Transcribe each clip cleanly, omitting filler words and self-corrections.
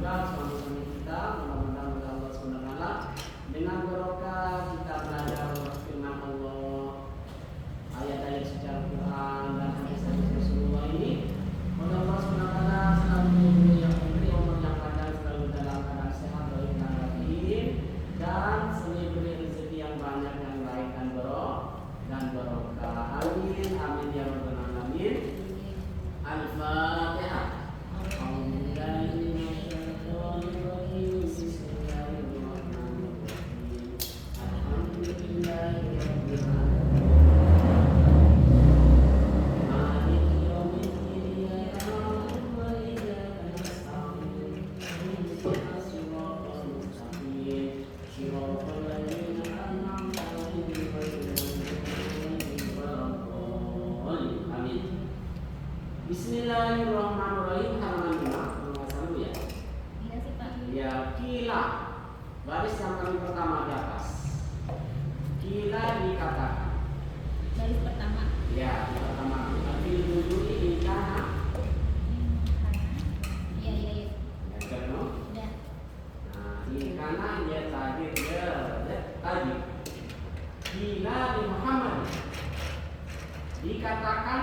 juga suami-suami kita. Mudah-mudahan Allah SWT dengan barokah kita belajar firman Allah, ayat-ayat suci Al-Quran dan hadis-hadis Rasulullah ini. Mudah Allah SWT selalu yang memberi umur yang panjang, selalu dalam keadaan sehat, baik dan batin, dan selalu beri rezeki yang banyak, yang baik dan barokah. Amin, amin ya rabbal alamin. Al-Fatihah. Bismillahirrahmanirrahim. Halaman 5, selalu ya. Iya sih Pak. Ya, kila. Baris yang paling pertama di atas. Kila dikatakan. Baris pertama. Ya, yang pertama. Tapi dulu ini kana. Iya. Ya, karena. Udah. Nah, ini kana dia tadi dia tadi. Kila di Muhammad. Dikatakan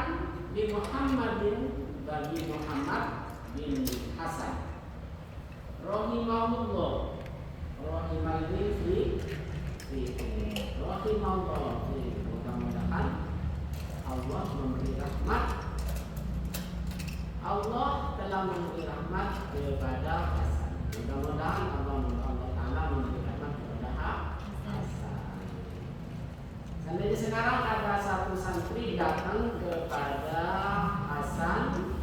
di Muhammadin bagi Muhammad bin Hasan rahimahullah. Rahimahullah rahimahullah. Mudah-mudahan Allah memberi rahmat. Allah telah memberi rahmat kepada Hasan. Mudah-mudahan Allah Ta'ala memberi rahmat kepada Hasan. Seandainya sekarang ada satu santri datang kepada Hasan,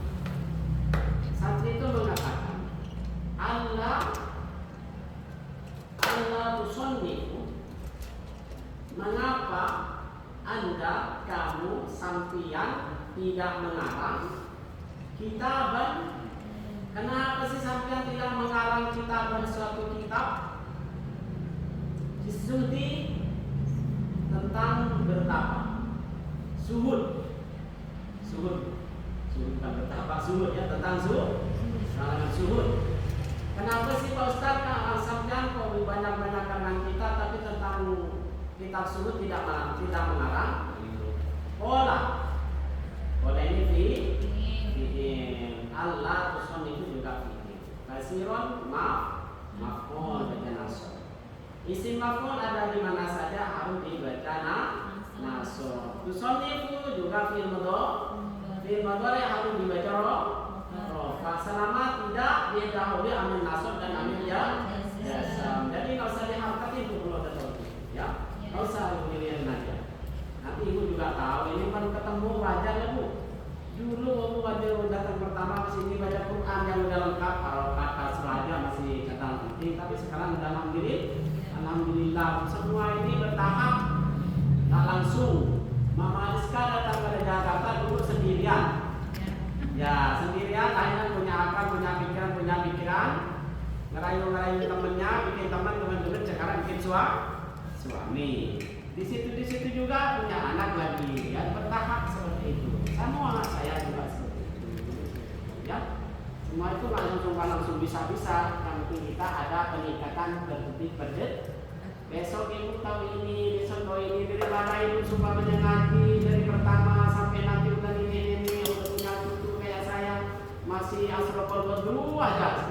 santri itu mengatakan, Allah tusunniku, mengapa Anda, kamu, sampian tidak mengarang kitaban? Kenapa sih sampian tidak mengarang kitaban, suatu kitab? Disuti tentang bertapa, suhud bukan bertapa, suhud ya, tentang kalangan suhud. Kenapa sih Pak Ustaz sampean kok banyak karangan kita, tapi tentang kitab suhud tidak mengarang? Pola ini fi'il. Allah tuson itu juga fi'il. Kasiron maf'ul baca nasab. Isim maf'ul ada di mana saja harus dibaca nasab. Tusonnifu juga fi'il mudhari harus dibaca rofa selama tidak didahului amil nasab dan amil jazam. Jadi kalau usah diharkat itu kalau ada tahu ya. Enggak usah pilihan aja. Nanti ibu juga tahu ini kan ketemu wajar ya Bu. Dulu waktu datang pertama ke sini baca Quran yang udah lengkap, kalau kata seraja masih kata penting, tapi sekarang udah alhamdulillah semua ini bertahap, tak langsung. Mama Rizka datang ke Jakarta dulu sendirian. Ya sendirian, akhirnya punya akal, punya pikiran, ngerayu temennya, bikin teman dulu, sekarang bikin suami. Di situ juga punya anak lagi, ya bertahap seperti itu. Semua saya juga seperti itu. Ya, semua itu nggak langsung bisa. Yang penting kita ada peningkatan berdetik. Besok ibu tahu ini, besok tahu ini, dari mana ibu suka menyenangi dari pertama sampai nanti udah ini udah punya cucu kayak saya masih asrofol berdua aja.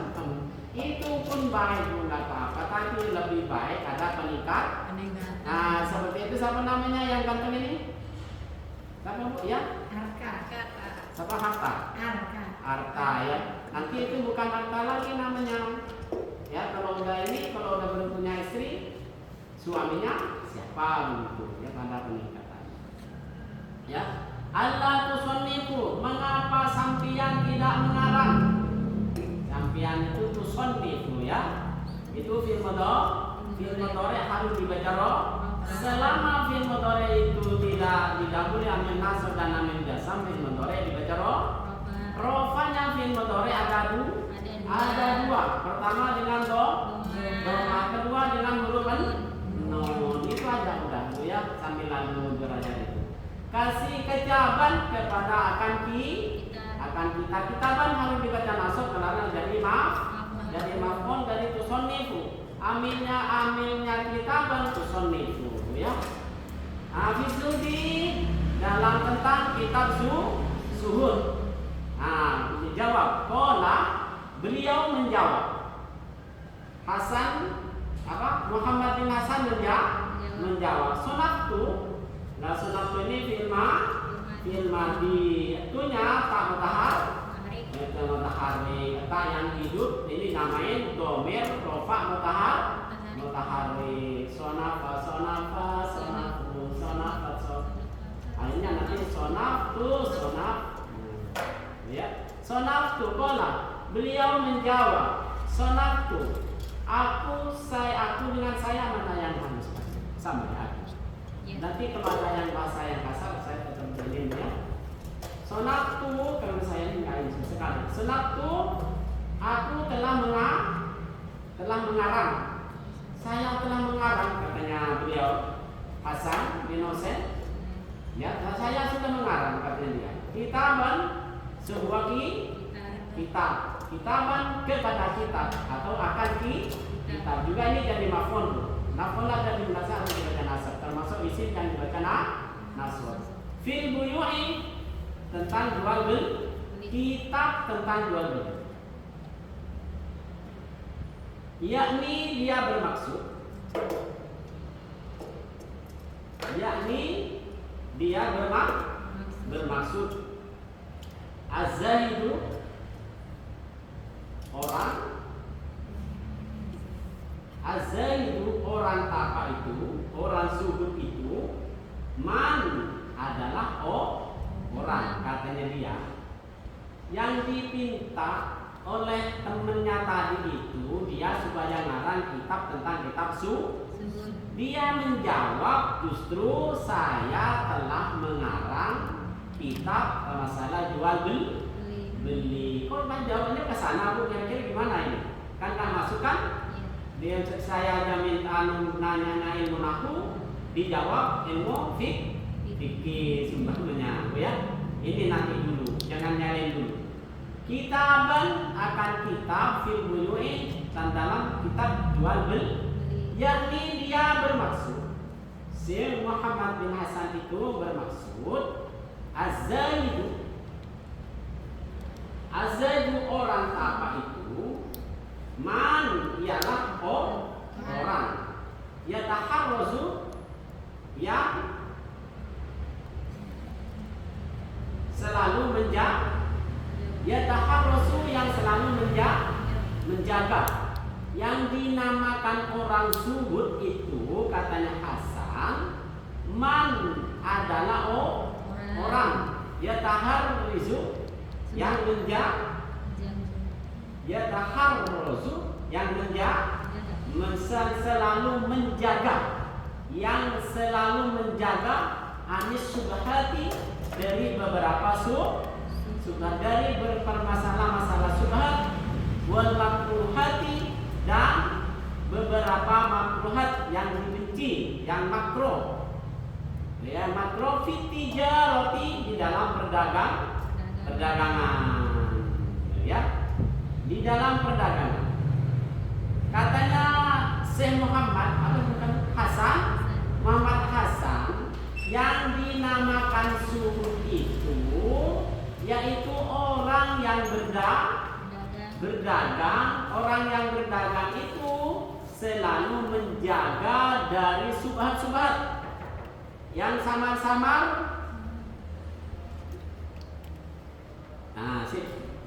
Itu pun baik nggak apa-apa, tapi lebih baik ada peningkat. Nah seperti itu. Siapa namanya yang ganteng ini? Siapa Bu ya? Arka. Siapa Harta? Arta ya. Nanti itu bukan Arta lagi namanya. Ya kalau udah punya istri, suaminya siapa begitu ya, tanda peningkatan. Ya, Allah tusunnifu, mengapa sampian tidak mengarang? Sampian itu tusunnifu ya. Itu fi'il mudhari harus dibaca selama fi'il mudhari itu tidak didahului amil nasab dan amil jazam, fi'il mudhari dibaca rofanya. Fi'il mudhari ada dua. Pertama dengan doma, kedua dengan huruf nun. Itu aja udah Bu ya, sambil lalu belajar itu. Kasih kejaban kepada akan kita. Kitaban harus dibaca nasab karena jadi Jadi maf'ul dari tusonnifu. Amilnya kitaban tusonnifu, ya. Fisudi dalam tentang kitab zuhud. Dijawab. Qala, beliau menjawab. Hasan Muhammad bin Hasan menjawab. Sunaftu. Nah, sunaftu ini filma di itunya tak mutahari kata yang hidup ini namain domir rofa mutahari sonafa akhirnya nanti sonaftu ya sonaftu kola beliau menjawab sonaftu aku dengan saya mana yang halus sama ya nanti kalau ada yang bahasa yang kasar saya tetap berlindung ya. Sonatu karena saya ini nggak ingin sekali. Sonatu aku telah mengarang. Saya telah mengarang katanya beliau Hasan bin Husain. Ya, saya sudah mengarang katanya dia. Kitaban sebuah kitaban kepada kitab atau akan kitab juga ini jadi maf'ul. Maf'ul ada di bahasa harus dibaca nasab termasuk isim yang dibaca nasab. Fil buyu'i tentang jual beli, kitab tentang jual beli. Yakni dia bermaksud az-zahidu orang apa itu, orang zuhud itu, man adalah orang katanya dia yang dipinta oleh temennya tadi itu dia supaya ngarang kitab tentang kitab dia menjawab justru saya telah mengarang kitab masalah jual beli. Kok jawabannya ke sana Bu, kira-kira gimana ini? Kan nggak masuk kan? Dia saya aja minta nanya ilmu nahu dijawab ilmu fikih sumbernya ya. Ini nanti dulu, jangan nyalain dulu. Kitaban akan kitab fil buyu'i dan dalam kitab jual beli. Yakni dia bermaksud si Muhammad bin Hasan itu bermaksud azaidu orang apa itu man ialah orang yataharrazu yang selalu yataharrazu yang selalu menjaga. Yang dinamakan orang zuhud itu katanya Hasan man adalah orang yataharrazu yang selalu menjaga anis subhati dari beberapa subhat dari berpermasalah-masalah subhat wal makruhati dan beberapa makruhat yang dibenci, yang makruh. Ya, makruh fi tijarati di dalam perdagangan. Ya. Di dalam perdagangan. Katanya Syekh Muhammad atau bukan Muhammad Hasan yang dinamakan zuhud itu yaitu orang yang berdagang, orang yang berdagang itu selalu menjaga dari subhat-subhat yang samar-samar.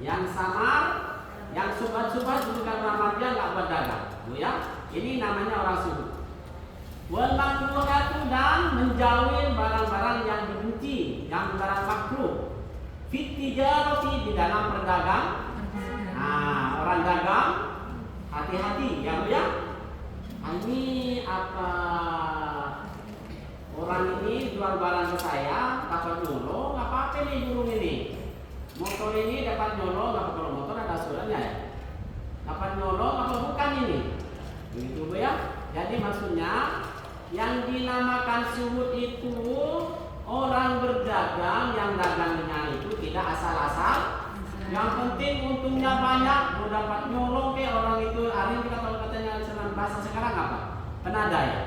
Yang samar, yang subhat-subhat juga nama dia nggak berdagang, ya. Ini namanya orang zuhud. Wal makruhatu dan menjauhi barang-barang yang dibenci, yang barang makruh. Fit tijarati di dalam perdagang. Orang dagang hati-hati ya Bu ya. Ini apa orang ini jual barang ke saya dapat nyolong apa nih burung ini? Motor ini dapat nyolong apa? Kalau motor ada suratnya ya? Dapat nyolong apa bukan ini? Begitu Bu ya. Jadi maksudnya yang dinamakan zuhud itu orang berdagang yang dagangnya itu tidak asal-asal Yang penting untungnya banyak, mau dapat nyolong ke orang itu. Hari ini kita kalau katanya bahasa sekarang apa? Penada ya.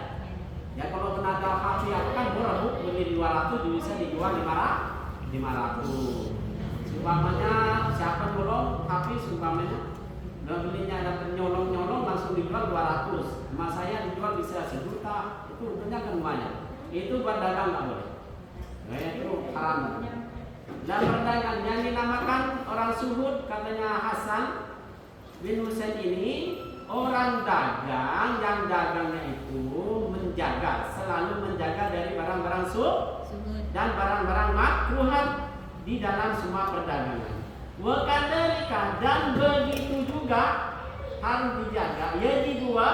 Ya kalau penada HP apa kan murah bu, beli 200 bisa dijual 500. Umpamanya siapa nyolong HP umpamanya, udah belinya dapat nyolong langsung dijual 200. Emas saya dijual bisa 1 juta, itu untungnya kan lumayan. Itu buat dagang nggak boleh. Itu haram. Dan perdagangan yang dinamakan orang suhud katanya Hasan bin Husain ini orang dagang yang dagangnya itu selalu menjaga dari barang-barang suhud dan barang-barang makruhat di dalam semua perdagangan. Wa kadzalika, dan begitu juga harus dijaga dua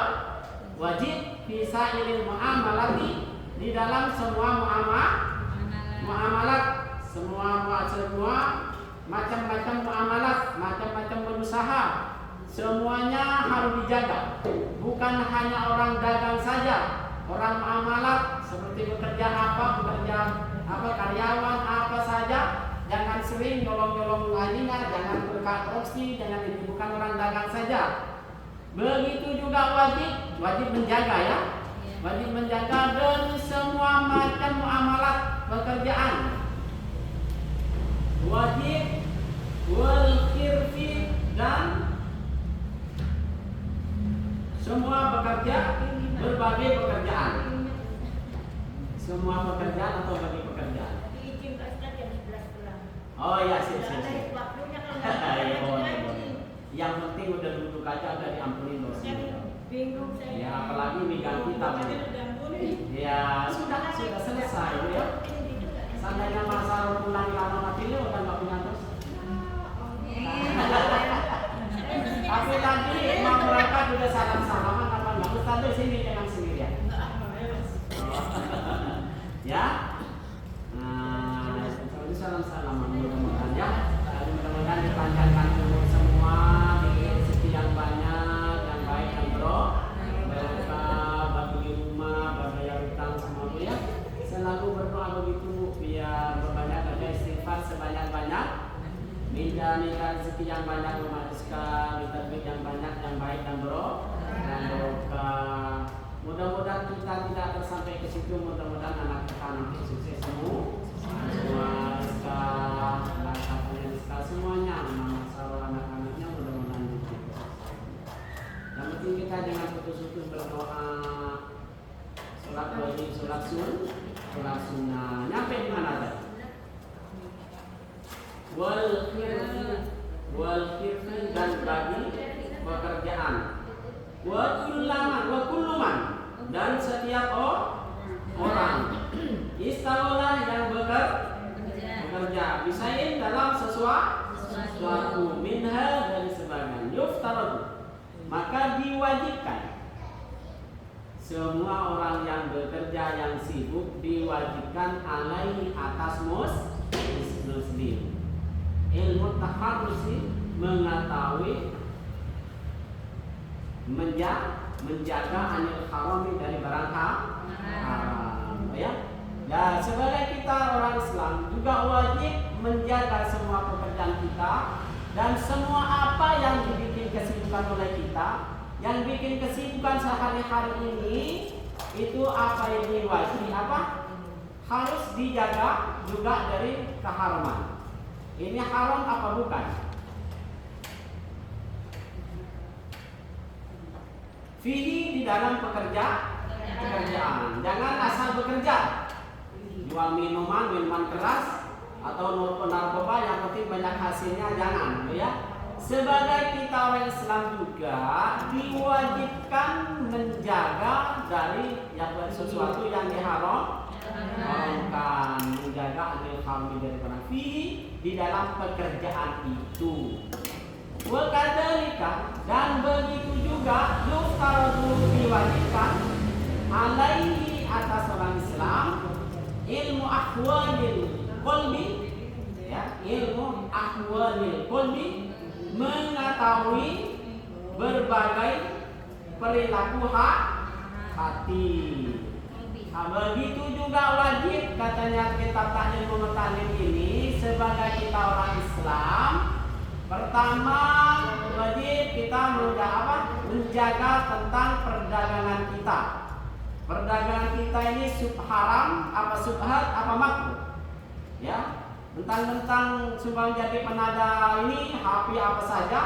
wajib bisa ilmu muamalati di dalam semua muamalat, semua macam-macam muamalat, macam-macam berusaha, semuanya harus dijaga. Bukan hanya orang dagang saja, orang muamalat seperti bekerja karyawan apa saja, jangan sering nyolong-nyolong lainnya, jangan berkorupsi, jangan itu, bukan orang dagang saja. Begitu juga wajib menjaga ya. Wajib menjaga dari semua macam muamalat pekerjaan. Wajib wal khirfi, dan semua bekerja berbagai pekerjaan. Semua pekerjaan atau bagi pekerjaan. Oh ya, sip. Yang penting udah duduk aja, udah diampunin dosanya. Bingung saya. Ya apalagi minggat kita ya sudah selesai ya. Seandainya masa pulang lama matinya udah nggak punya dosa. Tapi tadi imam berangkat udah salam-salaman apa nggak? Ustaz di sini jangan sendirian. Ya. Nah, itu salam-salaman mudah-mudahan ya. Mudah-mudahan dipanjangkan umur semua, diberi rezeki yang banyak, yang baik dan berkah bagi rumah, bayar hutang semua bu ya. Selalu berdoa begitu biar berbanyak aja istighfar sebanyak-banyak. Minta rezeki yang banyak, rumah rizka, minta duit yang banyak, yang baik dan berkah. Mudah-mudahan kita tidak tersampai ke situ. Mudah-mudahan anak kita nanti sukses semua rizka, semuanya, masalah anak-anaknya mudah-mudahan sukses. Yang penting kita jangan putus-putus berdoa. Sholat wajib, sholat sunnah. Nyampe di mana tadi? Wal khirfi, dan bagi pekerjaan. Wa kulluman, dan setiap orang istawalah yang bekerja bisain dalam sesuatu minha, dari sebagian yuftaradu, maka diwajibkan. Semua orang yang bekerja yang sibuk diwajibkan alaihi atas muslim ilmu taharrusi, mengetahui menjaga anil harami, dari barang haram ya. Ya, sebagai kita orang Islam juga wajib menjaga semua pekerjaan kita dan semua apa yang dibikin kesibukan oleh kita, yang bikin kesibukan sehari-hari ini, itu apa yang wajib harus dijaga juga dari keharaman. Ini haram apa bukan? Fihi, di dalam pekerjaan. Jangan asal bekerja, jual minuman keras atau narkoba, yang penting banyak hasilnya, jangan ya. Sebagai kita orang Islam juga diwajibkan menjaga dari sesuatu yang diharamkan, menjaga anil haram dari barang fihi, di dalam pekerjaan itu. Wa kadzalika, dan begitu juga yuftaradu, diwajibkan alaihi atas orang Islam ilmu ahwalil qalbi ya, ilmu ahwalil qalbi, mengetahui berbagai perilaku hati. Begitu juga wajib katanya kitab Ta'lim Mu'talim ini, sebagai kita orang Islam Pertama, wajib kita menjaga tentang perdagangan kita. Perdagangan kita ini haram, apa subhat, apa makruh. Ya, tentang sumbang jadi penada ini HP apa saja,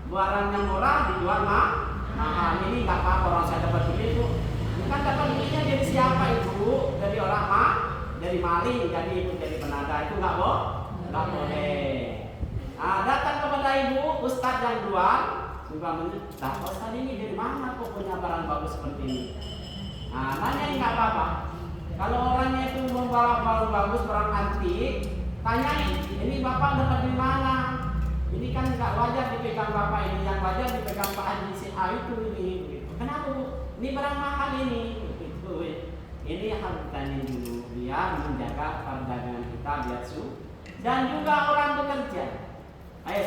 barangnya murah dijual mahal. Ini nggak apa-apa orang saya dapat duit itu. Bukan dapat duitnya dari siapa itu? Dari orang dari maling, jadi ibu jadi penada itu nggak boleh. Datang kepada ibu, ustadz yang jual, sumbangnya, ustadz ini dari mana kok punya barang bagus seperti ini? Nanya nggak apa-apa. Kalau orangnya itu membawa barang bagus, barang antik, tanyain, ini bapak dapat di mana? Ini kan nggak wajar dipegang bapak ini, yang wajar dipegang Pak Haji si A itu ini. Kenapa Bu? Ini barang mahal ini. Ini harus ditanya dulu, biar menjaga perdagangan kita biar dan juga orang bekerja.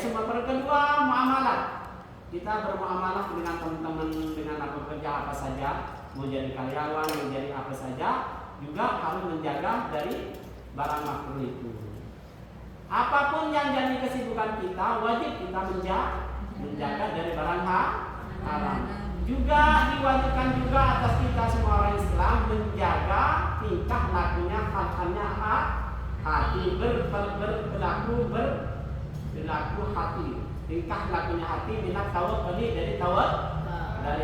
Semua kedua muamalah. Kita bermuamalah dengan teman-teman dengan pekerja apa saja, mau jadi karyawan, mau jadi apa saja, juga harus menjaga dari barang makruh itu. Apapun yang jadi kesibukan kita, wajib kita menjaga dari barang haram. Juga diwajibkan juga atas kita semua orang Islam menjaga tingkah lakunya, halnya hati, berlaku hati, tingkah lakunya hati minat tawakkul dari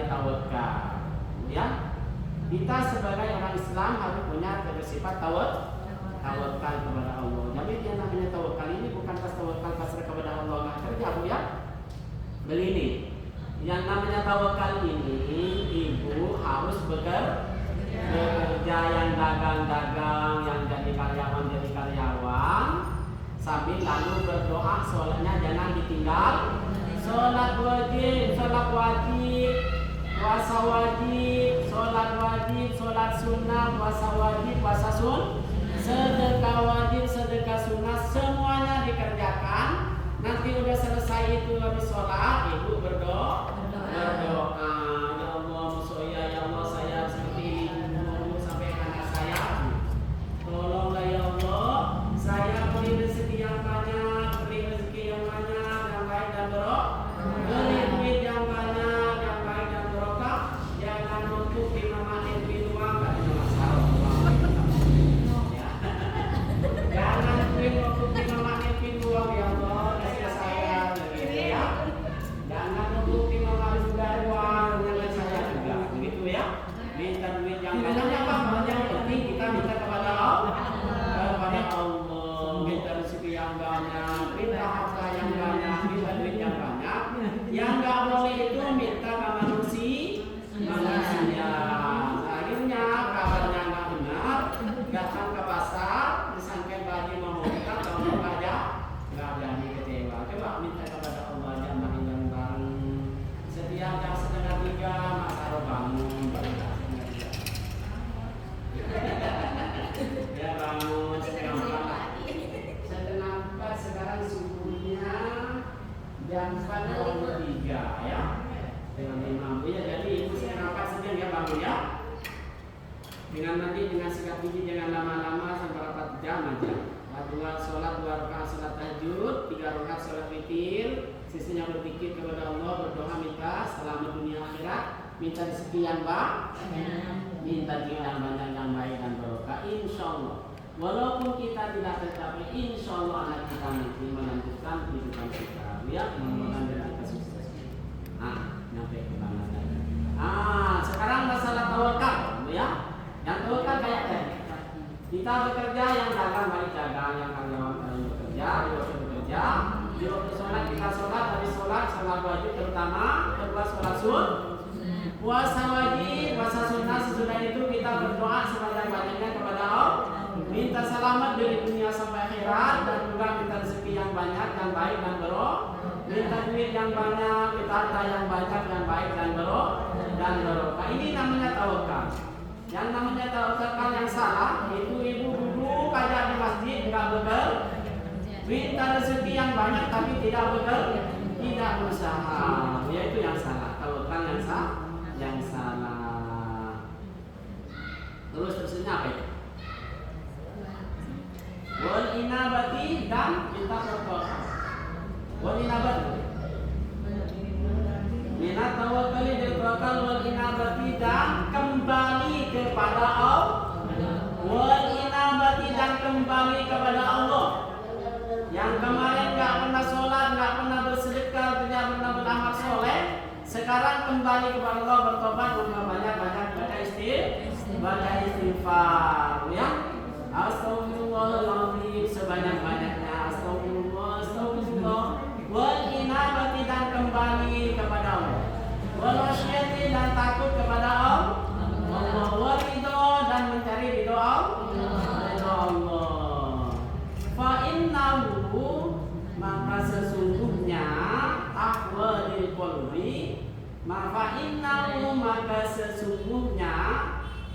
tawakal. Ya, kita sebagai orang Islam harus punya bersifat tawakal kepada Allah. Jadi yang namanya tawakal ini bukan pas tawakal pasrah kepada Allah nggak kerja Bu ya. Beli ini. Yang namanya tawakal ini ibu harus bekerja, yang dagang-dagang, yang jadi karyawan sambil lalu berdoa, sholatnya jangan ditinggal. Sholat wajib, puasa wajib, sholat sunnah, puasa wajib, puasa sedekah wajib, sedekah sunnah, semuanya dikerjakan. Nanti udah selesai itu habis sholat, ibu berdoa, ya Allah, ya Allah saya seperti ini sampai anak saya, tolonglah ya Allah, saya beri rezeki yang banyak, yang baik dan berkah, beri duit yang banyak, yang baik dan berkah, jangan nutupi nama ilmu uang, gak ada masalah. Jangan nutupi nama ilmu uang ya Allah. Jangan nutupi nama uang dengan saya juga, begitu ya. Minta duit yang banyak apa? Yang penting kita minta kepada Allah, minta rezeki yang banyak, minta harta yang banyak, minta duit yang banyak. Yang nggak boleh itu minta ke manusia. Akhirnya kabarnya nggak benar, datang ke pasar, disangka baju mau minta, kalau nggak jadi kecewa. Coba minta kepada Allah jangan hilang bareng. Setiap jam 2:30 Mas Aro bangun ya bangun setengah 4 sekarang subuhnya jam 4:03 ya. Dengan 5 ya, jadi ibu setengah 4 saja ya bangun ya. Dengan sikat gigi jangan lama-lama sampai 4 jam aja. Dua sholat, 2 rakaat sholat tahajud, 3 rakaat sholat witir, sisinya berzikir kepada Allah, berdoa minta selamat dunia akhirat, minta rezeki yang minta yang banyak yang baik dan barokah, insya Allah. Walaupun kita tidak tercapai, insya Allah anak kita nanti melanjutkan kehidupan kita, ya, mudah-mudahan kita sukses. Nyampe ke mana tadi? Sekarang masalah tawakal, ya. Yang tawakal kayak tadi. Kita bekerja, yang dagang balik dagang, yang karyawan bekerja, di waktu sholat kita sholat, habis sholat wajib terutama, kedua sholat puasa wajib, puasa sunnah, sesudah itu kita berdoa sebanyak-banyaknya kepada Allah, minta selamat dari dunia sampai akhirat, dan juga minta rezeki yang banyak, yang baik dan berkah, minta duit yang banyak, minta harta yang banyak, yang baik dan berkah. Ini namanya tawakal. Yang namanya tawakal yang salah itu ibu duduk aja di masjid nggak bekerja, minta rezeki yang banyak tapi tidak bekerja, tidak berusaha, yaitu yang salah. Tawakal yang salah. Terusnya apa itu? Wal inabati dan minta berdoa. Wal inabat tawakal wal inabati dan kembali kepada Allah. Wal inabati dan kembali kepada Allah. Yang kemarin nggak pernah sholat, nggak pernah bersedekah, tidak pernah beramal soleh, sekarang kembali kepada Allah, bertobat, banyak-banyak baca istighfar, ya. Astagfirullahaladzim sebanyak-banyaknya. Astagfirullah. Wal inabati dan kembali kepada Allah. Wal khasyati dan takut kepada Allah. Wal ridho dan mencari ridho Allah. Fa innahu maka sesungguhnya ahwadil qalbi, maka innahu maka sesungguhnya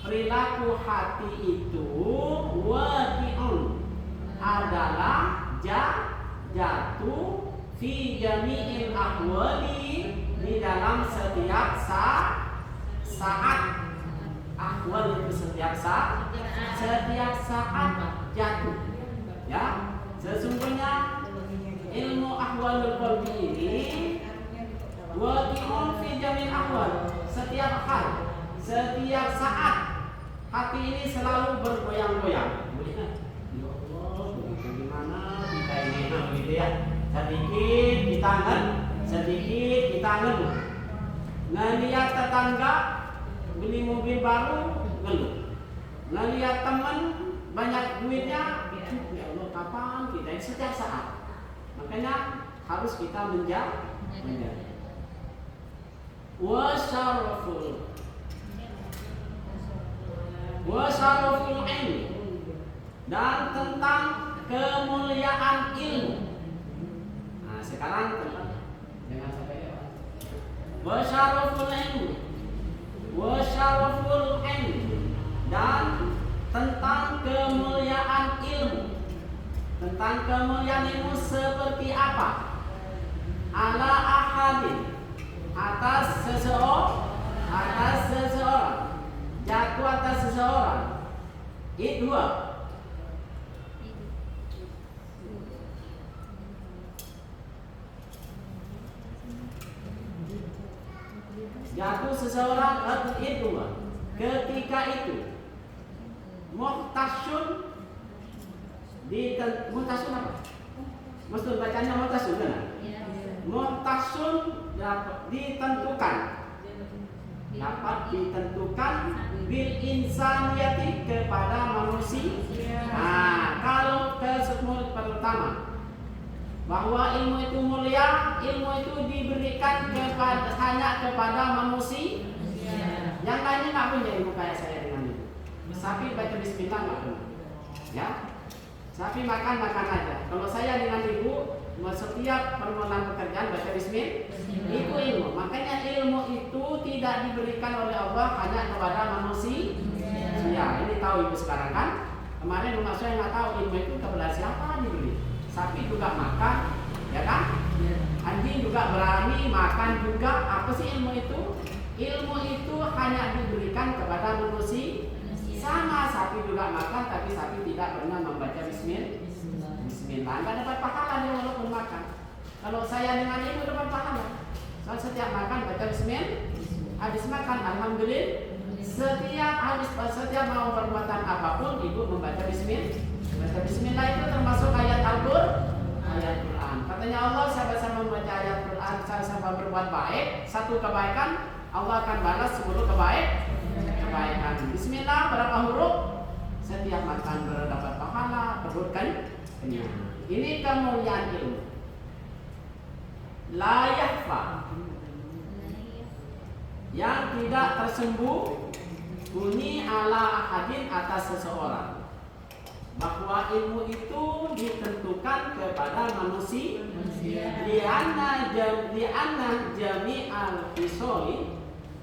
perilaku hati itu waqi'un adalah jatuh fi jami'il ahwali di dalam setiap saat. Ahwal itu setiap saat jatuh, ya. Sesungguhnya ilmu ahwalul qalbi ini waqi'un fi jami'il ahwal, setiap hal, setiap saat hati ini selalu bergoyang-goyang. Ya Allah, bagaimana kita ini gitu ya. Sedikit kita ngeluh. Ngelihat tetangga beli mobil baru ngeluh. Ngelihat teman banyak duitnya, ya Allah kapan kita ini, setiap saat. Makanya harus kita menjaga. Wasaruful ilmi dan tentang kemuliaan ilmu. Nah sekarang jangan sampai wasaruful ilmi dan tentang kemuliaan ilmu. Tentang kemuliaan ilmu seperti apa? Ala ahadin, atas seseorang, jatuh atas seseorang. Itu jatuh seseorang itu ketika itu muhtasyun muhtasyun apa? Mesti bacanya muhtasyun kan? Muhtasyun ditentukan, dapat ditentukan bil insaniyati kepada manusia. Nah, kalau tersebut pertama bahwa ilmu itu mulia, ilmu itu diberikan hanya kepada manusia. Yang lainnya nggak punya ilmu kayak saya dengan itu. Sapi baca bismillah nggak punya, ya. Sapi makan aja. Kalau saya dengan ibu setiap permohonan pekerjaan baca bismillah, itu ilmu. Makanya ilmu itu tidak diberikan oleh Allah hanya kepada manusia. Ya, ini tahu ibu sekarang kan? Kemarin rumah saya nggak tahu ilmu itu kepada siapa diberi. Sapi juga makan, ya kan? Anjing juga berani makan juga. Apa sih ilmu itu? Ilmu itu hanya diberikan kepada manusia. Sama sapi juga makan, tapi sapi tidak pernah membaca bismillah. Nggak dapat pahala dia walaupun makan. Kalau saya dengan ibu dapat pahala. Soal setiap makan baca bismillah, habis makan alhamdulillah. Setiap mau perbuatan apapun ibu membaca bismillah. Baca bismillah itu termasuk ayat Al-Quran. Katanya Allah, sama-sama membaca ayat Quran, sama-sama berbuat baik, satu kebaikan Allah akan balas 10 kebaikan. Bismillah berapa huruf? Setiap makan berdapat pahala, perut kenyang. Ini kemuliaan ilmu. La yakhfa, yang tidak tersembunyi ala ahadin atas seseorang, bahwa ilmu itu ditentukan kepada manusia. Lianna jami'al fisoli,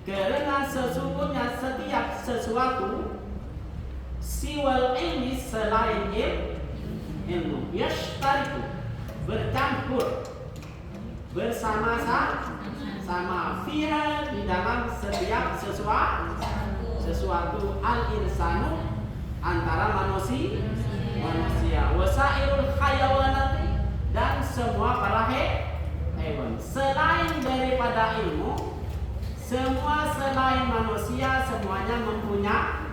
karena sesungguhnya setiap sesuatu siwal ilmi selain ilmu yashtariku bercampur bersama-sama fiha di dalam setiap sesuatu al-insanu antara manusia wasairul hayawanati dan semua para hewan. Selain daripada ilmu, Semua selain manusia semuanya mempunyai.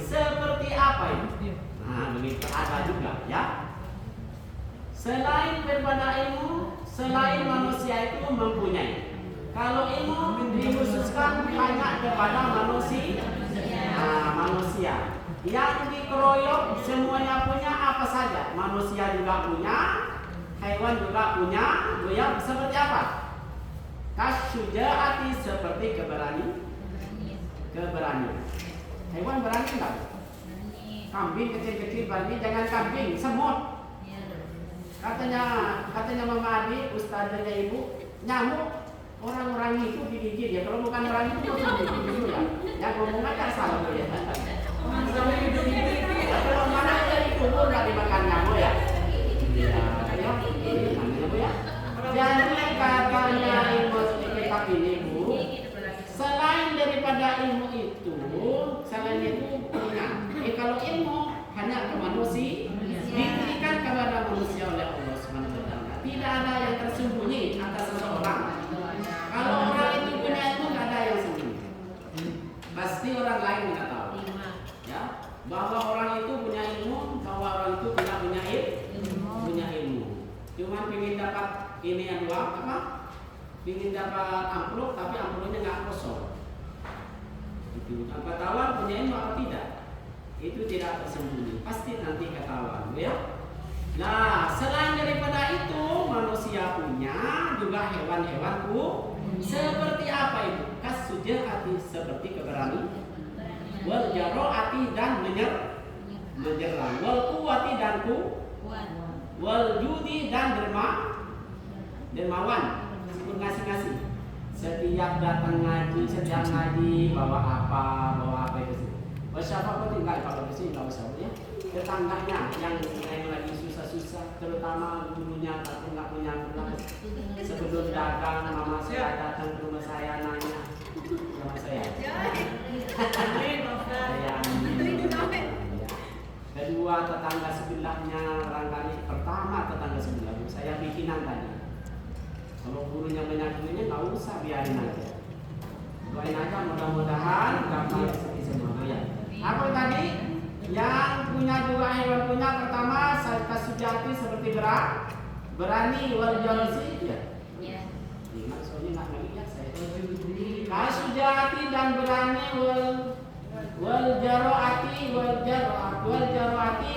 Seperti apa itu? Nah, begitu ada juga ya. Selain daripada ilmu, selain manusia itu mempunyai. Kalau ilmu dikhususkan hanya kepada manusia. Manusia yang dikeroyok semuanya punya apa saja. Manusia juga punya, hewan juga punya. Ya, seperti apa? Kasyujaati, seperti keberanian. Hewan berani enggak? Kambing kecil-kecil berani, jangan kambing, semut. Katanya Mama Adi, ustazanya ibu, nyamuk orang-orang itu digigit ya. Kalau bukan orang itu digigit ya. Yang ngomong aja salah ya. Kalau mana aja dikubur nggak dimakan nyamuk ya. Ya. Jadi katanya ilmu kitab ini Bu, selain daripada ilmu itu, selain itu punya. Kalau ilmu hanya ke manusia, diberikan kepada manusia oleh Allah Subhanahu wa taala. Tidak ada yang tersembunyi atas seseorang. Kalau orang itu punya ilmu, nggak ada yang sembunyi. Pasti orang lain nggak tahu. Ya, bahwa orang itu punya ilmu, bahwa orang itu tidak punya ilmu. Cuman ingin dapat ini yang doang apa? Ingin dapat amplop, tapi amplopnya nggak kosong. Itu ketahuan punya ilmu atau tidak? Itu tidak tersembunyi. Pasti nanti ketahuan, ya. Nah, selain daripada itu manusia punya, juga hewan-hewan seperti apa itu? Kasyujaati, seperti keberanian. Wal jaroati, dan menyerang. Wal quwwati, dan wal judi, dan dermawan. Sebut ngasih-ngasih. Setiap datang ngaji, setiap ngaji bawa apa itu. Siapa pun tinggal kalau di sini nggak usah ya. Tetangganya yang lagi susah-susah, terutama gurunya tapi nggak punya kelas. Sebelum dagang, mama saya datang ke rumah saya nanya sama saya. Kedua, tetangga sebelahnya barangkali. Pertama, tetangga sebelah saya bikinan tadi. Kalau gurunya banyak duitnya nggak usah, biarin aja. Doain aja, mudah-mudahan gampang rezeki semua ya. Apa tadi? Yang punya juga hewan punya. Pertama, kasyujaati, seperti berani. Wal jarosi ya. Maksudnya nggak lihat saya. Kasyujaati dan berani. Wal jaroati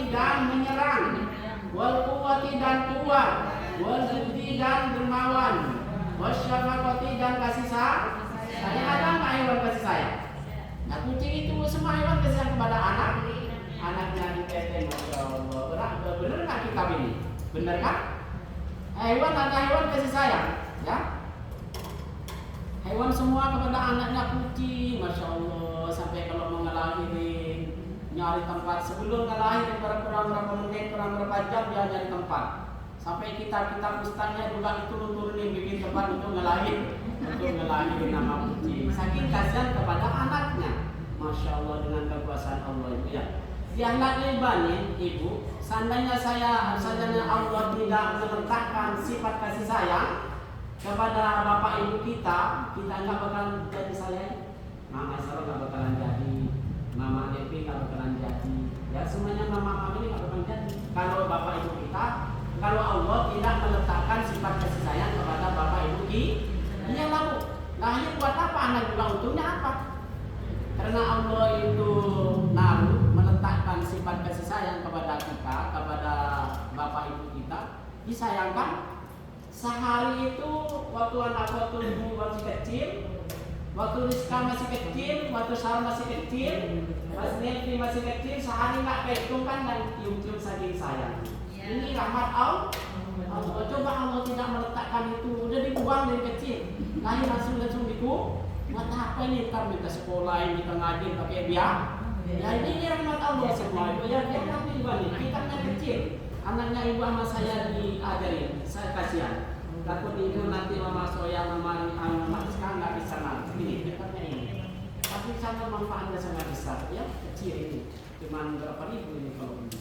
dan menyerang. Wal quwwati, dan kuat. Wal judi, dan dermawan. Wasyafaqati, dan kasih sayang. Ada nggak hewan kasih sayang? Nah, kucing itu semua hewan kasih sayang kepada anaknya diteten, masya Allah. Benar nggak kitab ini? Benar kan? Hewan, ada hewan kasih sayang, ya? Hewan semua kepada anaknya. Kucing, masya Allah, sampai kalau mau ngelahirin nyari tempat sebelum ngelahirin berapa menit, berapa jam dia nyari tempat. Sampai kita ustaznya juga turun-turunin bikin tempat untuk ngelahirin nama kucing. Saking kasihan kepada anaknya. Masya Allah, dengan kekuasaan Allah itu ya. Di anak ibani, ibu, seandainya Allah tidak meletakkan sifat kasih sayang kepada bapak ibu kita nggak bakalan jadi sayang. Mama Sarah nggak bakalan jadi, Mama Devi nggak bakalan jadi. Ya, semuanya mama ini nggak bakalan jadi. Kalau bapak ibu kita, kalau Allah tidak meletakkan sifat kasih sayang kepada bapak ibu kita, iya lalu. Nah, ini buat apa anak juga, untungnya apa? Karena Allah itu meletakkan sifat kasih sayang kepada kita, kepada bapak ibu kita, disayangkan. Sehari itu waktu ibu masih kecil, waktu Rizka masih kecil, waktu Sarah masih kecil, Mas Nelvi masih kecil, sehari nggak kehitung kan dan cium-cium saking sayang. Ini rahmat Allah. Coba Allah tidak meletakkan itu, udah dibuang dari kecil, lahir langsung diku. Buat apa ini? Ntar minta sekolah, ini kita ngaji pakai biar. Ya ini rahmat Allah semua itu ya. Tapi juga nih, kita kecil, anaknya ibu sama saya diajarin, saya kasihan. Takut ibu nanti mama soya, mama sekarang nggak bisa nanti. Ini dekatnya ini. Tapi sana manfaatnya sangat besar ya, kecil ini. Cuman berapa ribu ini kalau ini.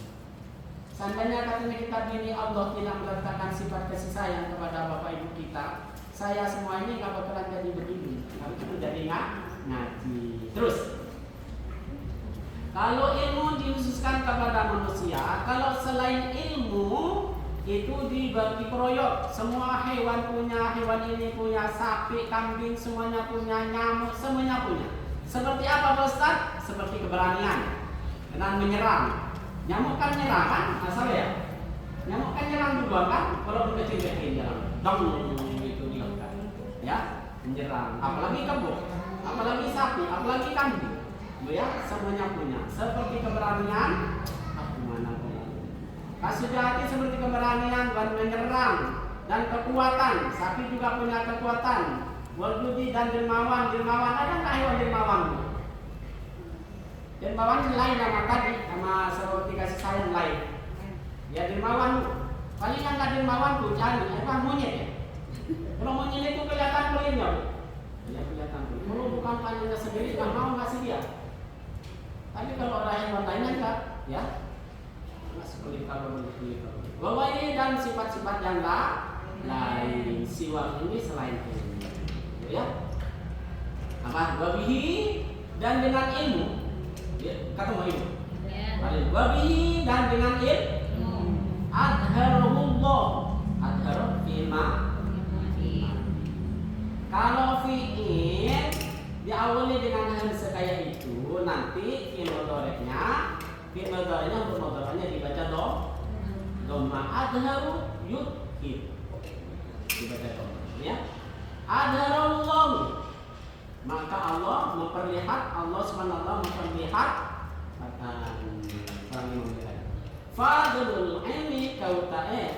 Seandainya katanya kita gini, Allah tidak meletakkan sifat kasih sayang kepada bapak ibu kita, saya semua ini nggak bakalan jadi begini. Kalau itu jadi ngaji. Terus, kalau ilmu dikhususkan kepada manusia, kalau selain ilmu itu dibagi proyok. Semua hewan punya, hewan ini punya, sapi, kambing semuanya punya, nyamuk semuanya punya. Seperti apa Pak Ustaz? Seperti keberanian dengan menyerang. Nyamuk kan nyerang kan? Asal ya. Nyamuk kan nyerang duluan kan? Kalau kecil-kecil nyerang, dong gitu kan. Ya, menyerang. Apalagi kebo, apalagi sapi, apalagi kambing. Ya, semuanya punya. Seperti keberanian, aku mana Kasujati seperti keberanian dan menyerang dan kekuatan. Sapi juga punya kekuatan. Waljudi dan dermawan. Dermawan, ada nggak hewan dermawan? Dermawan lain sama tadi, sama seperti kasih sayang lain. Ya dermawan, paling nggak dermawan tuh cari apa monyet ya. Kalau monyet itu kelihatan pelitnya, ya kelihatan. Kalau bukan panjangnya sendiri nggak mau ngasih dia. Tapi kalau orang hewan lainnya enggak, ya. Kulit kalau bahwa ini dan sifat-sifat yang lain siwa ini selain ilmu, ya. Apa? Wabihi dan dengan ilmu, ya, kata mau ilmu. Wabihi dan dengan ilmu. Adharullah, adhar firma. Kalau fi'il diawali dengan hal sekaya itu, nanti fi'il mudhari'nya untuk mudhari'nya dibaca dhamma. Adharu yudhir, dibaca dhamma, ya. Adharullah, maka Allah memperlihat, Allah SWT memperlihat fadlul ilmi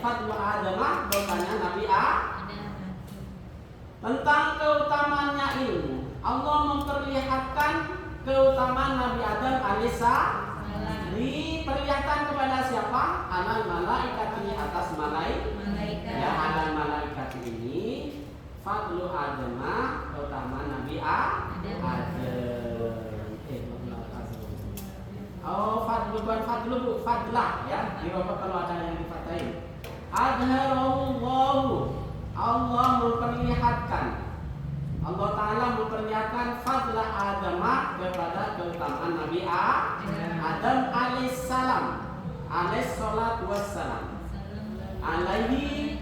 fadlu adamah, bahwasanya Nabi tentang keutamaannya ilmu. Allah memperlihatkan keutamaan Nabi Adam alaihissalam. Diperlihatkan kepada siapa? Alal malaikat ini, atas malaikat. Ya, alal malaikat ini fadlu adamah, keutamaan Nabi Adam. Oh, fadlu bukan fadlu, bu, fadlah ya. Di Bapak kalau ada yang dipatahin. Adharallahu, Allah memperlihatkan, Allah Ta'ala memperlihatkan fadla adamah kepada keutamaan Nabi Adam alaihissalam, alaihissalatu wassalam. Alaihi,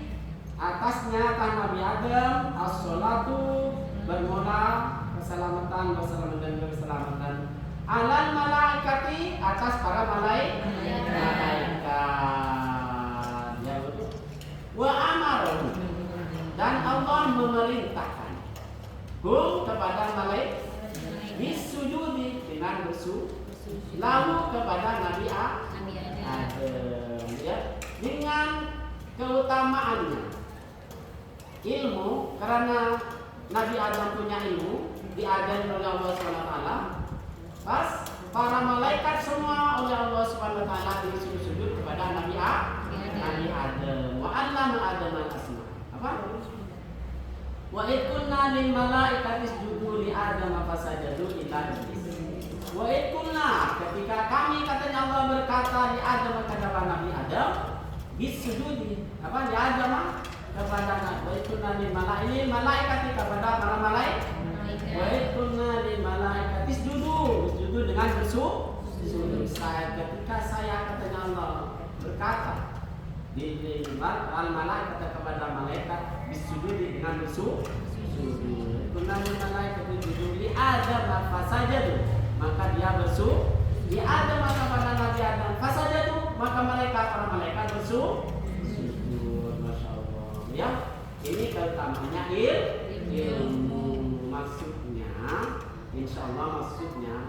atasnya kan Nabi Adam, as-salatu, bermula keselamatan, dan keselamatan. Alal malaikati, atas para malaikat. Ya betul. Wa amaru, dan Allah memerintahkan kepada malaikat bisujudi, dengan bersujud lalu kepada Nabi Adam, ya, dengan keutamaannya ilmu, karena Nabi Adam punya ilmu diajari oleh Allah SWT. Pas para malaikat semua oleh Allah SWT disujud kepada Nabi Adam. Wa allama Adam al-asma. Apa? Wa id kunna lil malaikati isjudu li Adam fasajadu illa iblis. Wa id kunna, ketika kami, katanya Allah berkata di Adam kepada Nabi Adam, bisujudi, apa, di Adam kepada Nabi. Wa id kunna lil malaikati, kepada para malaikat. Wa id kunna lil malaikati isjudu dengan bersujud. Ketika saya, katanya Allah berkata di al malaikat kepada malaikat bisujudi dengan bersujud. Kunna lil malaikati isjudu li Adam fasajadu, maka dia bersujud. Di Adam kepada Nabi Adam fasajadu, maka para malaikat bersujud. Masya Allah, ya. Ini keutamaannya ilmu. Maksudnya, insya Allah maksudnya,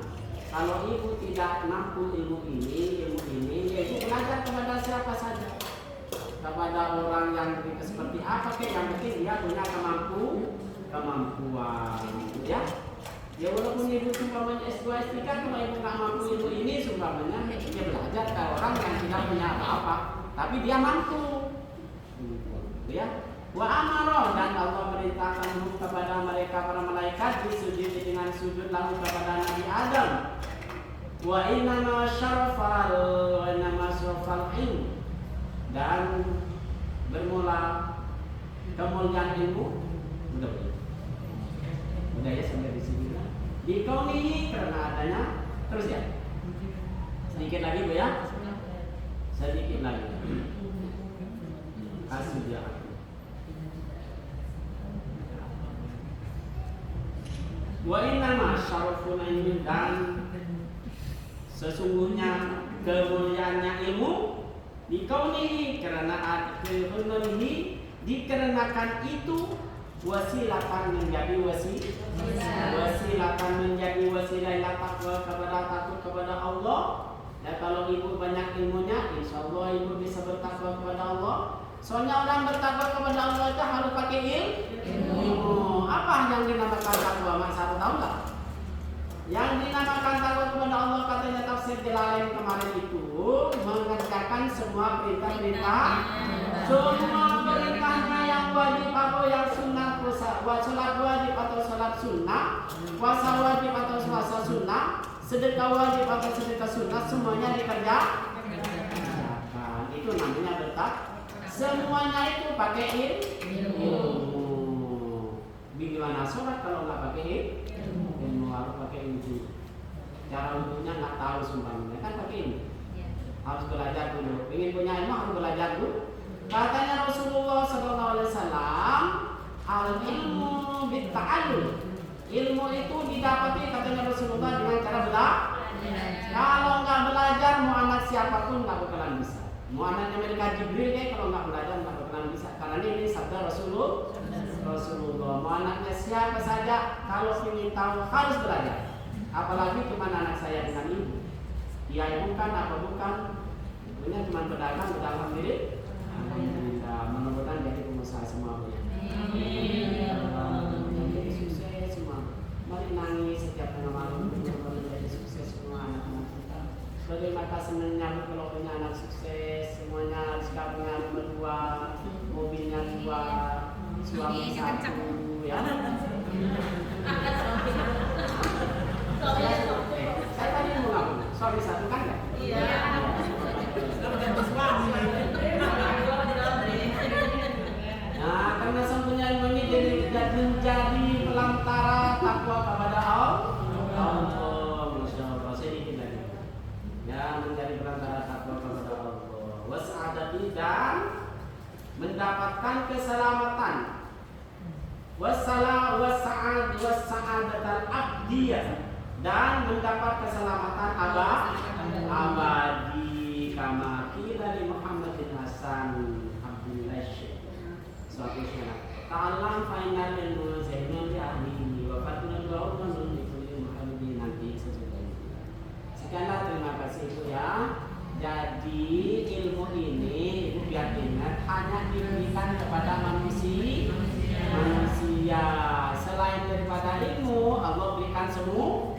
kalau ibu tidak mampu ilmu ini, yaitu belajar kepada siapa saja, kepada orang yang seperti apa, yang penting dia punya kemampuan, ya. Ya walaupun ibu sumpamanya S2, S3, kalau ibu nggak mampu ilmu ini, sumpamanya dia belajar ke orang yang tidak punya apa-apa, tapi dia mampu, ya. Wa amara, dan Allah merintahkan kepada mereka para malaikat disujud dengan sujud lalu kepada Nabi Adam. Wa innama syarafal ilm, dan bermula kemuliaan ilmu. Udah sudah ya sampai di sini. Dikaunihi karena adanya terus ya. Sedikit lagi Bu ya. Sedikit lagi. Kasih dia. Wa innama syarafun ilmi, dan sesungguhnya kemuliaannya ilmu dikaunihi karena kebenarannya, dikarenakan itu wasilatan menjadi wasilatan menjadi wasilah takwa kepada takut kepada Allah. Ya, kalau ibu banyak ilmunya, insya Allah ibu bisa bertakwa kepada Allah. Soalnya orang bertakwa kepada Allah itu harus pakai ilmu. Apa yang dinamakan takwa? Mak satu tahu nggak? Yang dinamakan takwa kepada Allah katanya tafsir Jalalain kemarin itu mengerjakan semua perintah-perintah, semua perintahnya yang wajib atau yang sunnah, sholat wajib atau sholat sunnah, puasa wajib atau puasa sunnah, sedekah wajib atau sedekah sunnah, semuanya dikerjakan. Itu namanya bertakwa. Semuanya itu pakai ilmu. Bagaimana sholat kalau nggak pakai ilmu? Harus pakai ilmu. Cara untuknya nggak tahu sumpahnya kan pakai ilmu. Harus belajar dulu. Ingin punya ilmu harus belajar dulu. Katanya Rasulullah SAW, al ilmu bitta'allum. Ilmu itu didapati katanya Rasulullah dengan cara belajar. Kalau nggak belajar, mau anak siapapun nggak bakalan bisa. Mau anaknya mereka Jibril kalau nggak belajar nggak bakalan bisa. Karena ini sabda Rasulullah. Mau anaknya siapa saja, kalau ingin tahu harus belajar. Apalagi cuma anak saya dengan ibu. Dia bukan apa bukan, ibunya cuma pedagang diri. Alhamdulillah, mudah-mudahan jadi pengusaha semua. Jadi sukses semua. Mari nangis setiap tengah malam, jadi sukses semua anak-anak kita. Bagaimana senangnya kalau punya anak sukses, semuanya sekarang berdua, mobilnya dua, suami satu, ya. Saya tadi mau ngomong, suami satu kan ya? Iya. Nah, karena sempurna ilmu ini menjadi pelantara takwa kepada Allah. Masya Allah, sedikit lagi. Ya, menjadi pelantara takwa kepada Allah. Was'adati, dan mendapatkan keselamatan. Wasa'adatal abdiyah, dan mendapat keselamatan abadi. Kama qila li Muhammadin Hasan Abdullah Syekh. Suatu syarat. Ta'allam fa'inal ilmu zainun li ahlihi wa fatunal wa'udun li kulli Muhammadin, nanti sesudah itu. Sekianlah, terima kasih Ibu ya. Jadi ilmu ini Ibu biar ingat hanya diberikan kepada manusia. Selain daripada ilmu, Allah berikan semua.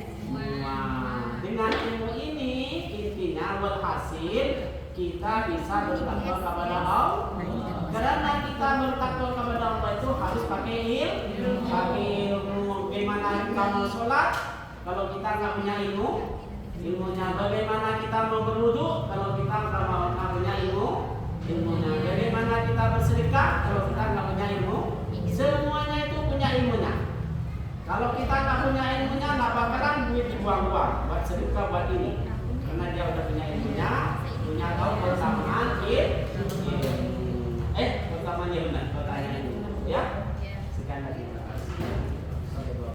Dengan ilmu ini intinya walhasil kita bisa bertakwa kepada Allah. Karena kita bertakwa kepada Allah itu harus pakai ilmu. Bagaimana kita mau sholat kalau kita nggak punya ilmunya? Bagaimana kita mau berwudu kalau kita nggak punya ilmunya? Bagaimana kita bersedekah kalau kita nggak punya ilmu? Semuanya itu punya ilmunya. Kalau kita nggak punya ilmunya, nggak bakalan duit dibuang-buang buat sedekah buat ini. Karena dia udah punya ilmunya, punya tahu persamaan ilmu. Pertamanya benar pertanyaan ini, ya. Sekian lagi.